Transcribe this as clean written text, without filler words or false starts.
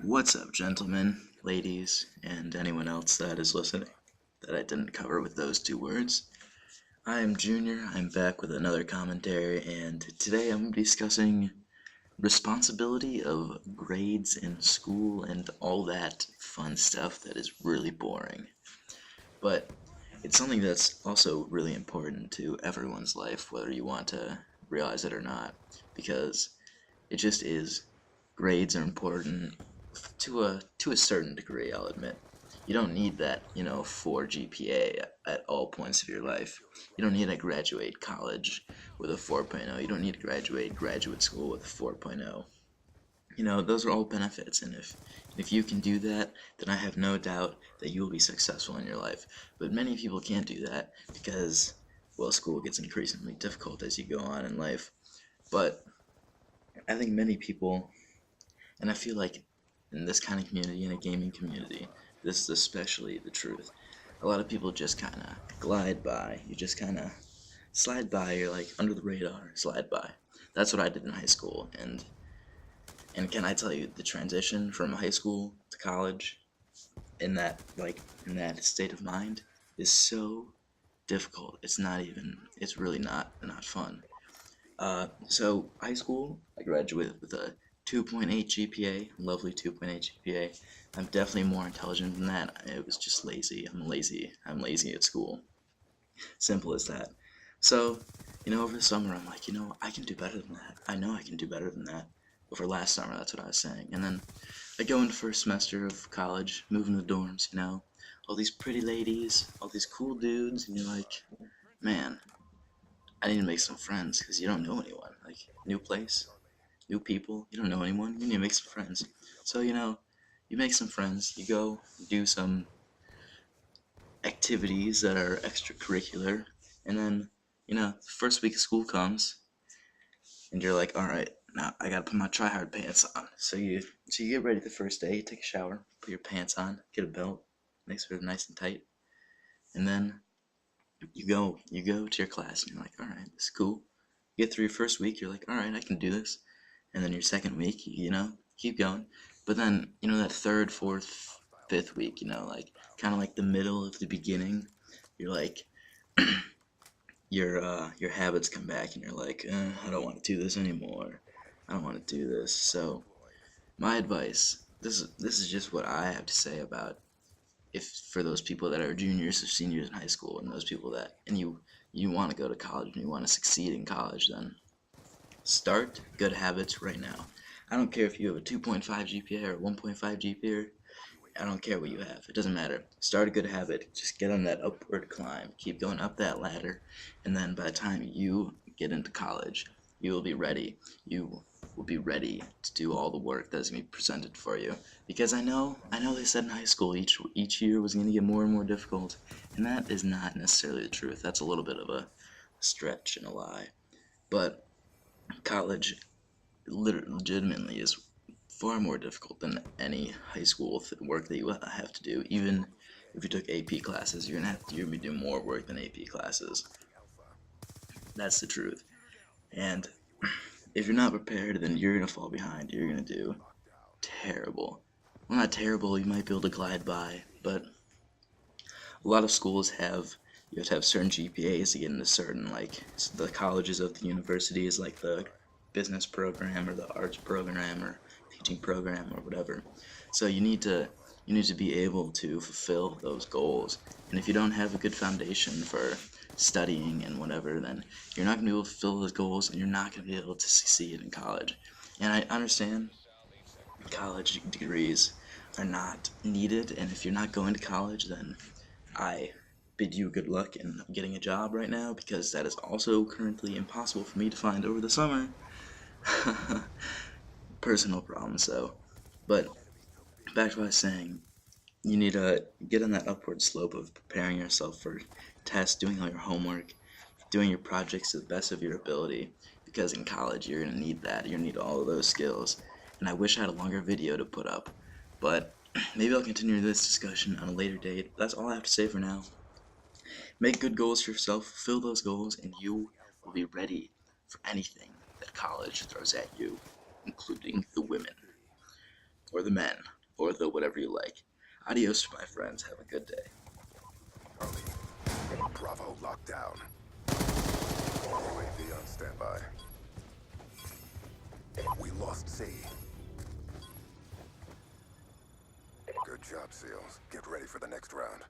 What's up, gentlemen, ladies, and anyone else that is listening that I didn't cover with those two words? I am Junior, I'm back with another commentary, and today I'm discussing responsibility of grades in school and all that fun stuff that is really boring. But it's something that's also really important to everyone's life, whether you want to realize it or not, because it just is. Grades are important to a certain degree, I'll admit. You don't need that, 4 GPA at all points of your life. You don't need to graduate college with a 4.0. You don't need to graduate graduate school with a 4.0. Those are all benefits, and if you can do that, then I have no doubt that you will be successful in your life. But many people can't do that because, well, school gets increasingly difficult as you go on in life. But I think many people, and I feel like in this kind of community, in a gaming community, this is especially the truth. A lot of people just kind of glide by. You just kind of slide by. You're like under the radar, slide by. That's what I did in high school, and can I tell you, the transition from high school to college in that state of mind is so difficult. It's really not fun. So high school, I graduated with a 2.8 GPA, lovely 2.8 GPA. I'm definitely more intelligent than that. It was just lazy. I'm lazy at school. Simple as that. So, over the summer, I'm like, I can do better than that. I know I can do better than that. Over last summer, that's what I was saying. And then I go into first semester of college, moving to the dorms, all these pretty ladies, all these cool dudes, and you're like, man, I need to make some friends because you don't know anyone. Like, new place, new people, you don't know anyone, you need to make some friends. So, you make some friends, you go do some activities that are extracurricular, and then, first week of school comes, and you're like, alright, now I gotta put my try-hard pants on. So you get ready the first day, you take a shower, put your pants on, get a belt, make sure they're nice and tight, and then you go to your class, and you're like, alright, this is cool. You get through your first week, you're like, alright, I can do this. And then your second week, keep going. But then, that third, fourth, fifth week, kind of like the middle of the beginning, you're like, your habits come back, and you're like, I don't want to do this anymore. I don't want to do this. So, my advice, this is just what I have to say about if for those people that are juniors or seniors in high school, and those people and you want to go to college and you want to succeed in college, then start good habits right now. I don't care if you have a 2.5 GPA or 1.5 GPA. I don't care what you have. It doesn't matter. Start a good habit. Just get on that upward climb. Keep going up that ladder. And then by the time you get into college, you will be ready. You will be ready to do all the work that's going to be presented for you. Because I know they said in high school each year was going to get more and more difficult. And that is not necessarily the truth. That's a little bit of a stretch and a lie. But college legitimately is far more difficult than any high school work that you have to do. Even if you took AP classes, you're gonna be doing more work than AP classes. That's the truth. And if you're not prepared, then you're gonna fall behind. You're gonna do terrible. Well, not terrible. You might be able to glide by, but a lot of schools you have to have certain GPAs to get into certain, like, the colleges of the universities, like the business program or the arts program or teaching program or whatever. So you need to be able to fulfill those goals. And if you don't have a good foundation for studying and whatever, then you're not going to be able to fulfill those goals, and you're not going to be able to succeed in college. And I understand college degrees are not needed, and if you're not going to college, then I bid you good luck in getting a job right now, because that is also currently impossible for me to find over the summer. Personal problems, though. But back to what I was saying, you need to get on that upward slope of preparing yourself for tests, doing all your homework, doing your projects to the best of your ability, because in college you're going to need that. You're going to need all of those skills. And I wish I had a longer video to put up, but maybe I'll continue this discussion on a later date. That's all I have to say for now. Make good goals for yourself, fulfill those goals, and you will be ready for anything that college throws at you. including the women, or the men, or the whatever you like. Adios, my friends. Have a good day. Bravo lockdown. UAV on standby. We lost C. Good job, SEALs. Get ready for the next round.